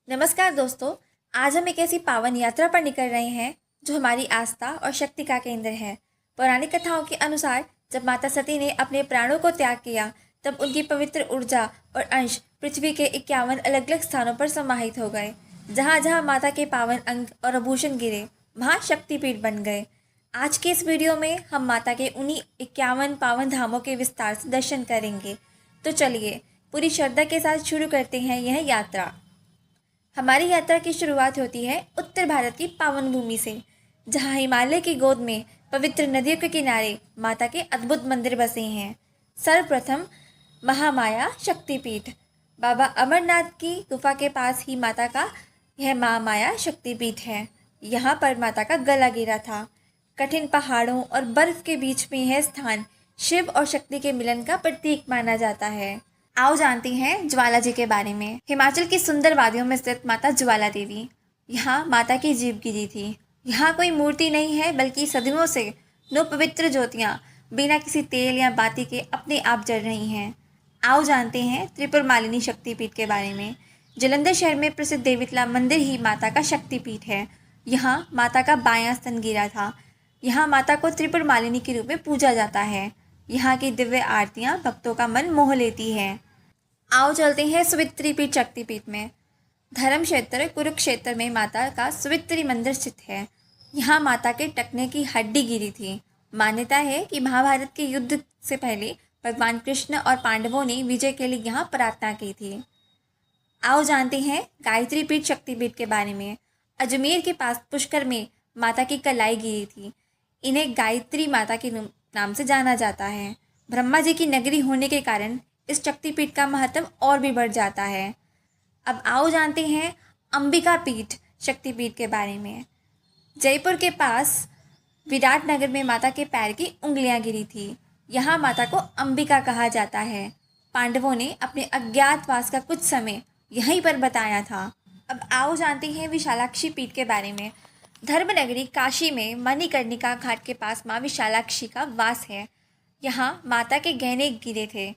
नमस्कार दोस्तों। आज हम एक ऐसी पावन यात्रा पर निकल रहे हैं जो हमारी आस्था और शक्ति का केंद्र है। पौराणिक कथाओं के अनुसार जब माता सती ने अपने प्राणों को त्याग किया तब उनकी पवित्र ऊर्जा और अंश पृथ्वी के 51 अलग अलग स्थानों पर समाहित हो गए। जहाँ जहाँ माता के पावन अंग और आभूषण गिरे वहाँ शक्तिपीठ बन गए। आज के इस वीडियो में हम माता के उन्हीं 51 पावन धामों के विस्तार से दर्शन करेंगे। तो चलिए पूरी श्रद्धा के साथ शुरू करते हैं यह यात्रा। हमारी यात्रा की शुरुआत होती है उत्तर भारत की पावन भूमि से, जहाँ हिमालय की गोद में पवित्र नदियों के किनारे माता के अद्भुत मंदिर बसे हैं। सर्वप्रथम महामाया शक्तिपीठ। बाबा अमरनाथ की गुफा के पास ही माता का यह महामाया शक्तिपीठ है। यहाँ पर माता का गला गिरा था। कठिन पहाड़ों और बर्फ के बीच में यह स्थान शिव और शक्ति के मिलन का प्रतीक माना जाता है। आओ जानते हैं ज्वाला जी के बारे में। हिमाचल की सुंदर वादियों में स्थित माता ज्वाला देवी, यहाँ माता की जीभ गिरी थी। यहाँ कोई मूर्ति नहीं है बल्कि सदियों से 9 पवित्र ज्योतियाँ बिना किसी तेल या बाती के अपने आप जल रही हैं। आओ जानते हैं त्रिपुर मालिनी शक्तिपीठ के बारे में। जलंधर शहर में प्रसिद्ध देवीतला मंदिर ही माता का शक्तिपीठ है। यहाँ माता का बायां स्तन गिरा था। यहाँ माता को त्रिपुर मालिनी के रूप में पूजा जाता है। यहाँ की दिव्य आरतियाँ भक्तों का मन मोह लेती हैं। आओ चलते हैं सवित्री पीठ शक्तिपीठ में। धर्म क्षेत्र कुरुक्षेत्र में माता का सवित्री मंदिर स्थित है। यहाँ माता के टखने की हड्डी गिरी थी। मान्यता है कि महाभारत के युद्ध से पहले भगवान कृष्ण और पांडवों ने विजय के लिए यहाँ प्रार्थना की थी। आओ जानते हैं गायत्री पीठ शक्तिपीठ के बारे में। अजमेर के पास पुष्कर में माता की कलाई गिरी थी। इन्हें गायत्री माता के नाम से जाना जाता है। ब्रह्मा जी की नगरी होने के कारण इस शक्तिपीठ का महत्व और भी बढ़ जाता है। अब आओ जानते हैं अंबिका पीठ शक्तिपीठ के बारे में। जयपुर के पास विराटनगर में माता के पैर की उंगलियां गिरी थी। यहाँ माता को अंबिका कहा जाता है। पांडवों ने अपने अज्ञातवास का कुछ समय यहीं पर बताया था। अब आओ जानते हैं विशालाक्षी पीठ के बारे में। धर्मनगरी काशी में मणिकर्णिका घाट के पास माँ विशालाक्षी का वास है। यहाँ माता के गहने गिरे थे।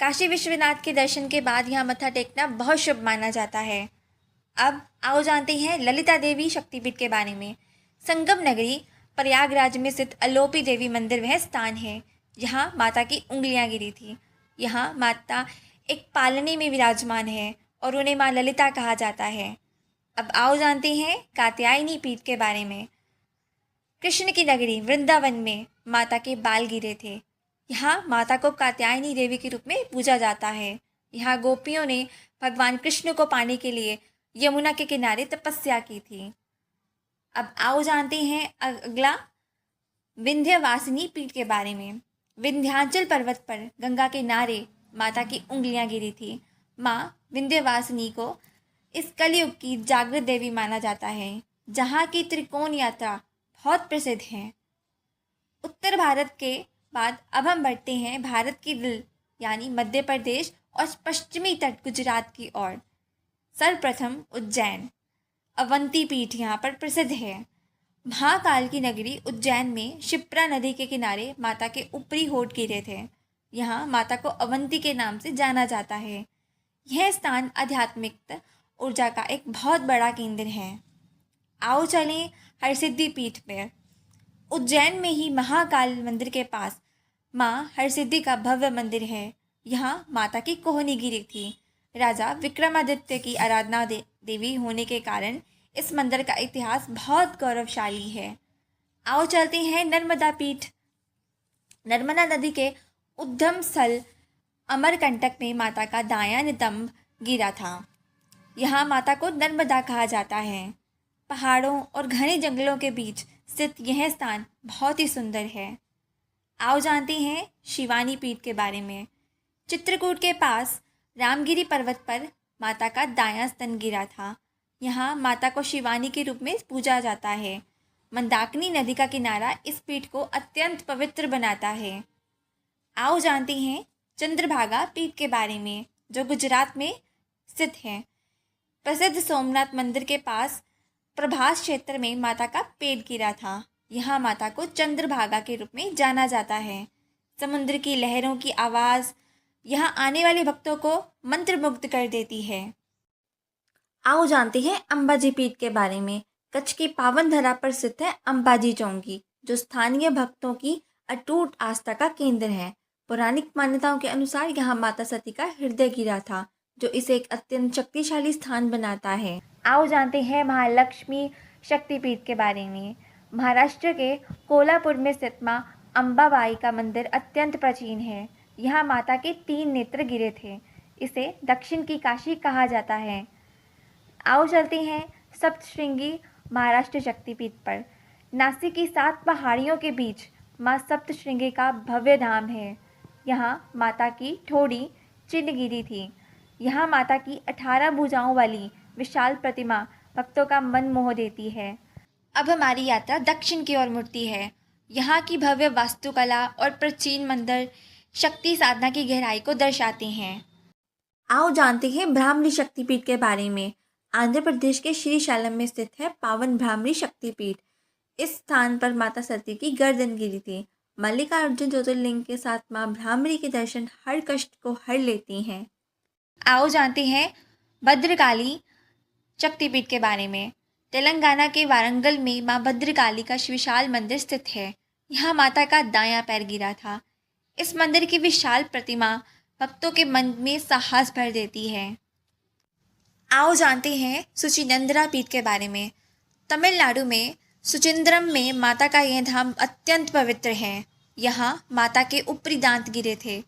काशी विश्वनाथ के दर्शन के बाद यहाँ मत्था टेकना बहुत शुभ माना जाता है। अब आओ जानते हैं ललिता देवी शक्तिपीठ के बारे में। संगम नगरी प्रयागराज में स्थित अलोपी देवी मंदिर वह स्थान है। यहाँ माता की उंगलियां गिरी थी। यहाँ माता एक पालने में विराजमान है और उन्हें माँ ललिता कहा जाता है। अब आओ जानते हैं कात्यायनी पीठ के बारे में। कृष्ण की नगरी वृंदावन में माता के बाल गिरे थे। यहाँ माता को कात्यायनी देवी के रूप में पूजा जाता है। यहाँ गोपियों ने भगवान कृष्ण को पाने के लिए यमुना के किनारे तपस्या की थी। अब आओ जानते हैं अगला विंध्यवासिनी पीठ के बारे में। विंध्याचल पर्वत पर गंगा के नारे माता की उंगलियां गिरी थी। माँ विंध्यवासिनी को इस कलयुग की जागृत देवी माना जाता है। जहाँ की त्रिकोण यात्रा बहुत प्रसिद्ध है। उत्तर भारत के बाद अब हम बढ़ते हैं भारत की दिल यानी मध्य प्रदेश और पश्चिमी तट गुजरात की ओर। सर्वप्रथम उज्जैन अवंती पीठ यहाँ पर प्रसिद्ध है। महाकाल की नगरी उज्जैन में शिप्रा नदी के किनारे माता के ऊपरी होठ गिरे थे। यहाँ माता को अवंती के नाम से जाना जाता है। यह स्थान आध्यात्मिक ऊर्जा का एक बहुत बड़ा केंद्र है। आओ चलें हरसिद्धि पीठ में। उज्जैन में ही महाकाल मंदिर के पास माँ हरसिद्धि का भव्य मंदिर है। यहाँ माता की कोहनी गिरी थी। राजा विक्रमादित्य की आराधना देवी होने के कारण इस मंदिर का इतिहास बहुत गौरवशाली है। आओ चलते हैं नर्मदा पीठ। नर्मदा नदी के उद्गम स्थल अमरकंटक में माता का दायां नितंब गिरा था। यहाँ माता को नर्मदा कहा जाता है। पहाड़ों और घने जंगलों के बीच स्थित यह स्थान बहुत ही सुंदर है। आओ जानते हैं शिवानी पीठ के बारे में। चित्रकूट के पास रामगिरी पर्वत पर माता का दायां स्तन गिरा था। यहाँ माता को शिवानी के रूप में पूजा जाता है। मंदाकिनी नदी का किनारा इस पीठ को अत्यंत पवित्र बनाता है। आओ जानते हैं चंद्रभागा पीठ के बारे में जो गुजरात में स्थित है। प्रसिद्ध सोमनाथ मंदिर के पास प्रभास क्षेत्र में माता का पेट गिरा था। यहाँ माता को चंद्रभागा के रूप में जाना जाता है। समुद्र की लहरों की आवाज़ यहाँ आने वाले भक्तों को मंत्रमुग्ध कर देती है। आओ जानते हैं अंबाजी पीठ के बारे में। कच्छ की पावन धरा पर स्थित है अंबाजी चौंकी, जो स्थानीय भक्तों की अटूट आस्था का केंद्र है। पौराणिक मान्यताओं के अनुसार यहाँ माता सती का हृदय गिरा था, जो इसे एक अत्यंत शक्तिशाली स्थान बनाता है। आओ जानते हैं महालक्ष्मी शक्तिपीठ के बारे में। महाराष्ट्र के कोल्हापुर में स्थित माँ अंबाबाई का मंदिर अत्यंत प्राचीन है। यहाँ माता के 3 नेत्र गिरे थे। इसे दक्षिण की काशी कहा जाता है। आओ चलते हैं सप्तशृंगी महाराष्ट्र शक्तिपीठ पर। नासिक की 7 पहाड़ियों के बीच माँ सप्तशृंगी का भव्य धाम है। यहाँ माता की ठोड़ी चिन्ह गिरी थी। यहाँ माता की 18 भुजाओं वाली विशाल प्रतिमा भक्तों का मन मोह देती है। अब हमारी यात्रा दक्षिण की ओर मुड़ती है। यहाँ की भव्य वास्तुकला और प्राचीन मंदिर शक्ति साधना की गहराई को दर्शाते हैं। आओ जानते हैं ब्राह्मणी शक्तिपीठ के बारे में। आंध्र प्रदेश के श्रीशैलम में स्थित है पावन ब्राह्मणी शक्तिपीठ। इस स्थान पर माता सती की गर्दन गिरी थी। मल्लिकार्जुन ज्योतिर्लिंग के साथ माँ ब्राह्मणी के दर्शन हर कष्ट को हर लेती हैं। आओ जानते हैं भद्रकाली शक्तिपीठ के बारे में। तेलंगाना के वारंगल में माँ भद्रकाली का विशाल मंदिर स्थित है। यहाँ माता का दायां पैर गिरा था। इस मंदिर की विशाल प्रतिमा भक्तों के मन में साहस भर देती है। आओ जानते हैं सुचिंद्रा पीठ के बारे में। तमिलनाडु में सुचिंद्रम में माता का यह धाम अत्यंत पवित्र है। यहाँ माता के ऊपरी दांत गिरे थे।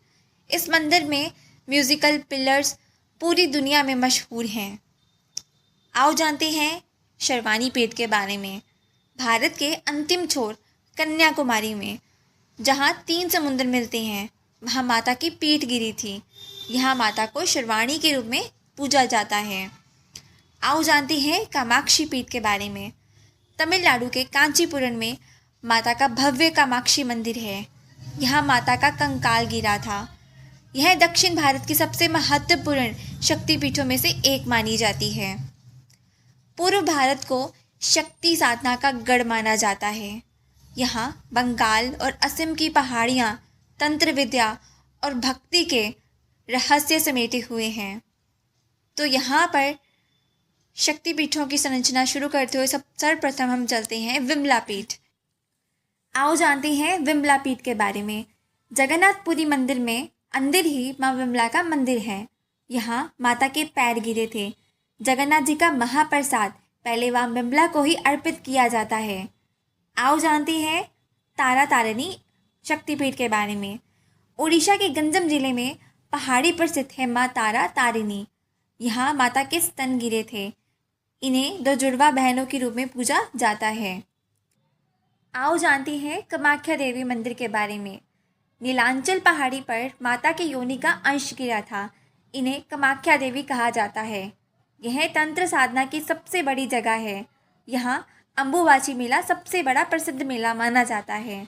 इस मंदिर में म्यूजिकल पिलर्स पूरी दुनिया में मशहूर हैं। आओ जानते हैं शर्वानी पीठ के बारे में। भारत के अंतिम छोर कन्याकुमारी में, जहाँ 3 समुद्र मिलते हैं, वहाँ माता की पीठ गिरी थी। यहाँ माता को शर्वाणी के रूप में पूजा जाता है। आओ जानते हैं कामाक्षी पीठ के बारे में। तमिलनाडु के कांचीपुरम में माता का भव्य कामाक्षी मंदिर है। यहाँ माता का कंकाल गिरा था। यह दक्षिण भारत की सबसे महत्वपूर्ण शक्तिपीठों में से एक मानी जाती है। पूर्व भारत को शक्ति साधना का गढ़ माना जाता है। यहाँ बंगाल और असम की पहाड़ियाँ तंत्र विद्या और भक्ति के रहस्य समेटे हुए हैं। तो यहाँ पर शक्तिपीठों की संरचना शुरू करते हुए सर्वप्रथम हम चलते हैं विमला पीठ। आओ जानते हैं विमला पीठ के बारे में। जगन्नाथपुरी मंदिर में अंदर ही माँ विमला का मंदिर है। यहाँ माता के पैर गिरे थे। जगन्नाथ जी का महाप्रसाद पहले वहाँ विमला को ही अर्पित किया जाता है। आओ जानते हैं तारा तारिणी शक्तिपीठ के बारे में। उड़ीसा के गंजम जिले में पहाड़ी पर स्थित है माँ तारा तारिणी। यहाँ माता के स्तन गिरे थे। इन्हें 2 जुड़वा बहनों के रूप में पूजा जाता है। आओ जानते हैं कामाख्या देवी मंदिर के बारे में। नीलांचल पहाड़ी पर माता के योनि का अंश गिरा था। इन्हें कामाख्या देवी कहा जाता है। यह तंत्र साधना की सबसे बड़ी जगह है। यहाँ अम्बुबाची मेला सबसे बड़ा प्रसिद्ध मेला माना जाता है।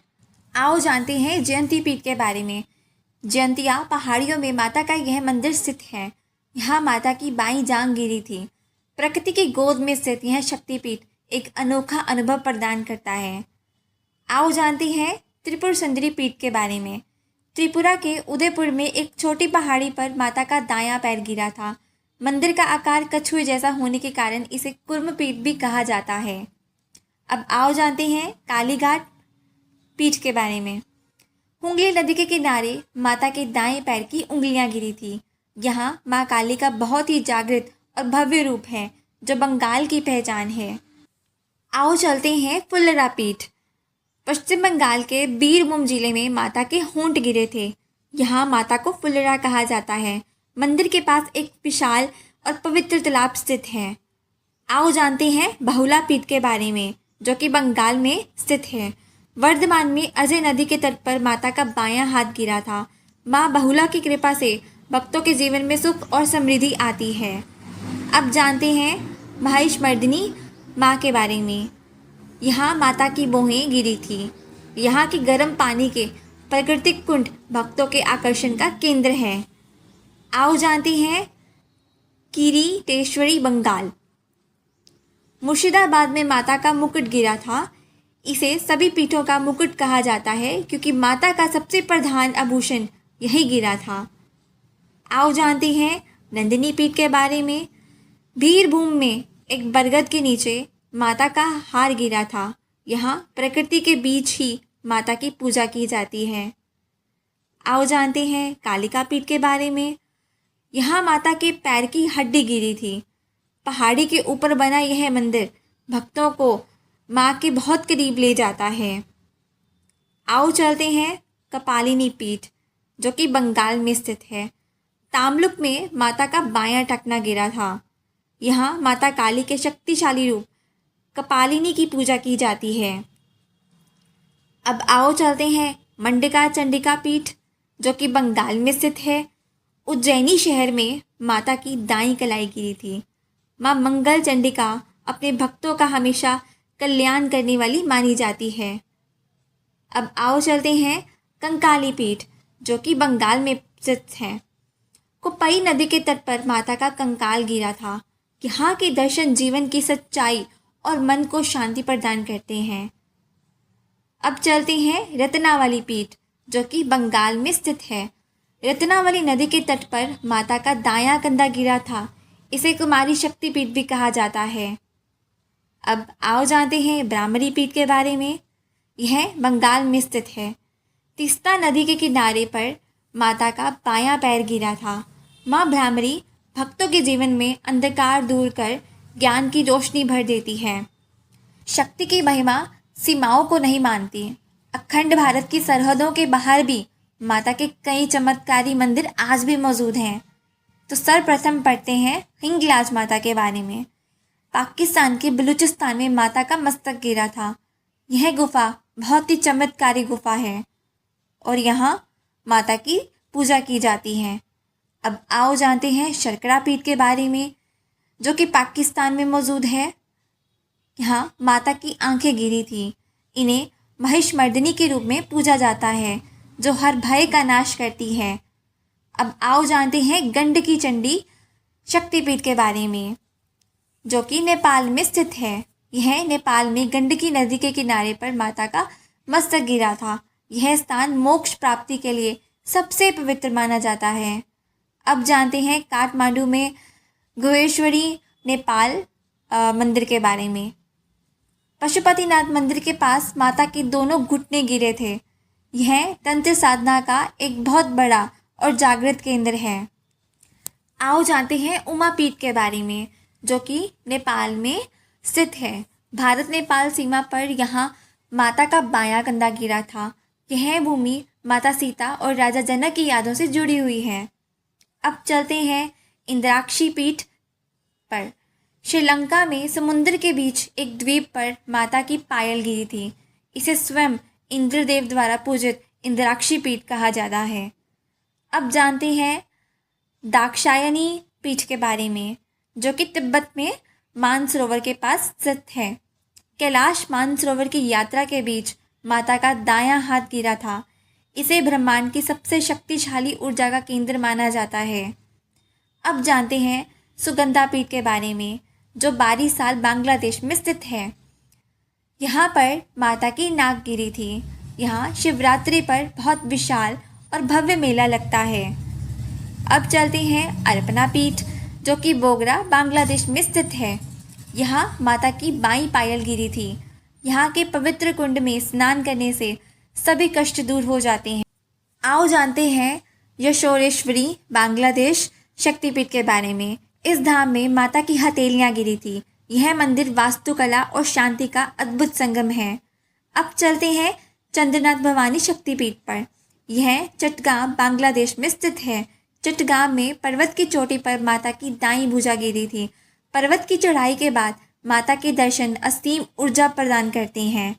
आओ जानते हैं जयंती पीठ के बारे में। जयंतिया पहाड़ियों में माता का यह मंदिर स्थित है। यहाँ माता की बाईं जांघ गिरी थी। प्रकृति की गोद में स्थित यह शक्तिपीठ एक अनोखा अनुभव प्रदान करता है। आओ जानते हैं त्रिपुर सुंदरी पीठ के बारे में। त्रिपुरा के उदयपुर में एक छोटी पहाड़ी पर माता का दायां पैर गिरा था। मंदिर का आकार कछुए जैसा होने के कारण इसे कुर्म पीठ भी कहा जाता है। अब आओ जानते हैं कालीघाट पीठ के बारे में। हुगली नदी के किनारे माता के दाएं पैर की उंगलियां गिरी थी। यहाँ माँ काली का बहुत ही जागृत और भव्य रूप है, जो बंगाल की पहचान है। आओ चलते हैं फुल्लरा पीठ। पश्चिम बंगाल के बीरभूम जिले में माता के होंठ गिरे थे। यहाँ माता को फुल्लरा कहा जाता है। मंदिर के पास एक विशाल और पवित्र तालाब स्थित है। आओ जानते हैं बहुला पीठ के बारे में, जो कि बंगाल में स्थित है। वर्धमान में अजय नदी के तट पर माता का बायां हाथ गिरा था। माँ बहुला की कृपा से भक्तों के जीवन में सुख और समृद्धि आती है। अब जानते हैं महिषमर्दिनी माँ के बारे में। यहाँ माता की बोहें गिरी थी। यहाँ की गर्म पानी के प्राकृतिक कुंड भक्तों के आकर्षण का केंद्र है। आओ जानते हैं किरीटेश्वरी बंगाल। मुर्शिदाबाद में माता का मुकुट गिरा था। इसे सभी पीठों का मुकुट कहा जाता है, क्योंकि माता का सबसे प्रधान आभूषण यही गिरा था। आओ जानते हैं नंदिनी पीठ के बारे में। बीरभूम में एक बरगद के नीचे माता का हार गिरा था। यहाँ प्रकृति के बीच ही माता की पूजा की जाती है। आओ जानते हैं कालिका पीठ के बारे में। यहाँ माता के पैर की हड्डी गिरी थी। पहाड़ी के ऊपर बना यह मंदिर भक्तों को माँ के बहुत करीब ले जाता है। आओ चलते हैं कपालिनी पीठ, जो कि बंगाल में स्थित है। तामलुक में माता का बायां टखना गिरा था। यहाँ माता काली के शक्तिशाली रूप कपालिनी की पूजा की जाती है। अब आओ चलते हैं मंडिका चंडिका पीठ, जो कि बंगाल में स्थित है। उज्जैनी शहर में माता की दाईं कलाई गिरी थी। माँ मंगल चंडिका अपने भक्तों का हमेशा कल्याण करने वाली मानी जाती है। अब आओ चलते हैं कंकाली पीठ, जो कि बंगाल में स्थित है। कोप्पई नदी के तट पर माता का कंकाल गिरा था। यहाँ के दर्शन जीवन की सच्चाई और मन को शांति प्रदान करते हैं। अब चलते हैं रत्नावली पीठ, जो कि बंगाल में स्थित है। रत्नावली नदी के तट पर माता का दायां कंधा गिरा था। इसे कुमारी शक्ति पीठ भी कहा जाता है। अब आओ जानते हैं ब्राह्मणी पीठ के बारे में। यह बंगाल में स्थित है। तीस्ता नदी के किनारे पर माता का बायां पैर गिरा था। माँ ब्राह्मणी भक्तों के जीवन में अंधकार दूर कर ज्ञान की रोशनी भर देती है। शक्ति की महिमा सीमाओं को नहीं मानती। अखंड भारत की सरहदों के बाहर भी माता के कई चमत्कारी मंदिर आज भी मौजूद हैं। तो सर्वप्रथम पढ़ते हैं हिंगलाज माता के बारे में। पाकिस्तान के बलूचिस्तान में माता का मस्तक गिरा था। यह गुफा बहुत ही चमत्कारी गुफा है और यहाँ माता की पूजा की जाती है। अब आओ जानते हैं शर्करा पीठ के बारे में, जो कि पाकिस्तान में मौजूद है। यहाँ माता की आंखें गिरी थी। इन्हें महिषमर्दिनी के रूप में पूजा जाता है, जो हर भय का नाश करती है। अब आओ जानते हैं गंडकी चंडी शक्तिपीठ के बारे में, जो कि नेपाल में स्थित है। यह नेपाल में गंडकी नदी के किनारे पर माता का मस्तक गिरा था। यह स्थान मोक्ष प्राप्ति के लिए सबसे पवित्र माना जाता है। अब जानते हैं काठमांडू में गुहेश्वरी नेपाल मंदिर के बारे में। पशुपतिनाथ मंदिर के पास माता के दोनों घुटने गिरे थे। यह तंत्र साधना का एक बहुत बड़ा और जागृत केंद्र है। आओ जानते हैं उमा पीठ के बारे में, जो कि नेपाल में स्थित है। भारत नेपाल सीमा पर यहाँ माता का बायां कंधा गिरा था। यह भूमि माता सीता और राजा जनक की यादों से जुड़ी हुई है। अब चलते हैं इंद्राक्षी पीठ पर। श्रीलंका में समुद्र के बीच एक द्वीप पर माता की पायल गिरी थी। इसे स्वयं इंद्रदेव द्वारा पूजित इंद्राक्षी पीठ कहा जाता है। अब जानते हैं दाक्षायणी पीठ के बारे में, जो कि तिब्बत में मानसरोवर के पास स्थित है। कैलाश मानसरोवर की यात्रा के बीच माता का दायां हाथ गिरा था। इसे ब्रह्मांड की सबसे शक्तिशाली ऊर्जा का केंद्र माना जाता है। अब जानते हैं सुगंधा पीठ के बारे में, जो बारी साल बांग्लादेश में स्थित है। यहाँ पर माता की नाक गिरी थी। यहाँ शिवरात्रि पर बहुत विशाल और भव्य मेला लगता है। अब चलते हैं अर्पणा पीठ, जो कि बोगरा बांग्लादेश में स्थित है। यहाँ माता की बाईं पायल गिरी थी। यहाँ के पवित्र कुंड में स्नान करने से सभी कष्ट दूर हो जाते हैं। आओ जानते हैं यशोरेश्वरी बांग्लादेश शक्तिपीठ के बारे में। इस धाम में माता की हथेलियाँ गिरी थी। यह मंदिर वास्तुकला और शांति का अद्भुत संगम है। अब चलते हैं चंद्रनाथ भवानी शक्तिपीठ पर। यह चटगांव बांग्लादेश में स्थित है। चटगांव में पर्वत की चोटी पर माता की दाईं भुजा गिरी थी। पर्वत की चढ़ाई के बाद माता के दर्शन असीम ऊर्जा प्रदान करते हैं।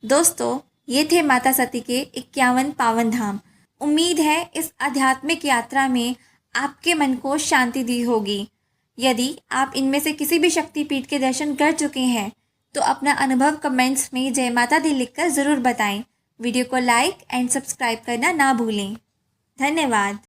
दोस्तों, ये थे माता सती के 51 पावन धाम। उम्मीद है इस आध्यात्मिक यात्रा में आपके मन को शांति दी होगी। यदि आप इनमें से किसी भी शक्तिपीठ के दर्शन कर चुके हैं तो अपना अनुभव कमेंट्स में जय माता दी लिखकर ज़रूर बताएं। वीडियो को लाइक एंड सब्सक्राइब करना ना भूलें। धन्यवाद।